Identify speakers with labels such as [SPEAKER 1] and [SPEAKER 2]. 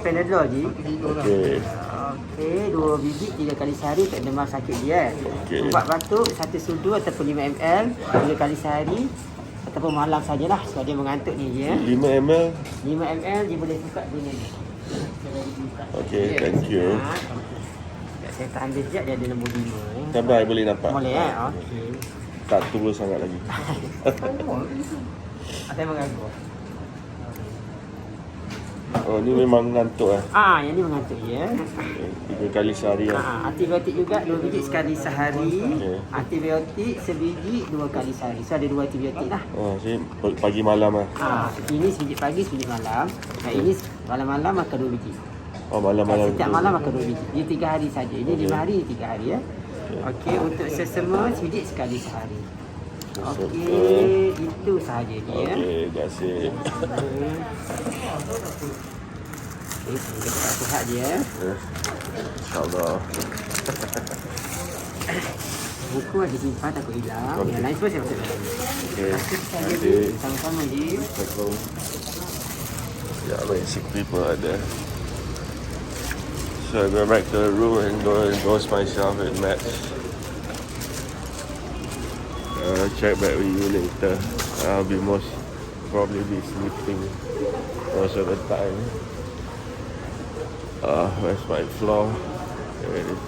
[SPEAKER 1] Panadol je.
[SPEAKER 2] Okey.
[SPEAKER 1] Okey, 2 biji 3 kali sehari untuk demam sakit dia.
[SPEAKER 2] Okey.
[SPEAKER 1] Ubat batuk 1 sudu ataupun 5 ml 3 kali sehari ataupun malam sajalah sebab dia mengantuk ni dia.
[SPEAKER 2] 5 ml.
[SPEAKER 1] 5 ml dia boleh buka dia ni.
[SPEAKER 2] Okey, thank you.
[SPEAKER 1] Saya tak ambil sekejap, dia ada nombor 5.
[SPEAKER 2] Sabar, boleh nampak.
[SPEAKER 1] Boleh okey.
[SPEAKER 2] Tak tua sangat lagi.
[SPEAKER 1] Ada mengganggu.
[SPEAKER 2] Oh, ni memang ngantuk
[SPEAKER 1] Yang ni mengantuk ya.
[SPEAKER 2] 3 kali sehari
[SPEAKER 1] Antibiotik juga 2 biji sekali sehari.
[SPEAKER 2] Okey.
[SPEAKER 1] Antibiotik sebiji 2 kali sehari. So ada 2 antibiotik lah.
[SPEAKER 2] Jadi pagi malam
[SPEAKER 1] Ini sebiji pagi, sebiji malam. Ini malam-malam makan 2 biji.
[SPEAKER 2] Oh, malam-malam.
[SPEAKER 1] Setiap malam makan 2 biji. Dia 3 hari saja. Ini 5 hari, 3 hari ya. Okey, untuk sesama sebiji sekali sehari. Okey, itu sahaja dia.
[SPEAKER 2] Okey, terima kasih.
[SPEAKER 1] Okey, kita sihat dia.
[SPEAKER 2] InsyaAllah.
[SPEAKER 1] Buku ada simpan takut hilang.
[SPEAKER 2] Okey.
[SPEAKER 1] Yang lain semua saya masuk dalam.
[SPEAKER 2] Okey.
[SPEAKER 1] Nanti sama-sama je.
[SPEAKER 2] Yeah, basic people are there. So I go back to the room and go and dose myself in meds. I'll check back with you later. I'll be probably be sleeping most of the time. Where's my floor? There it is.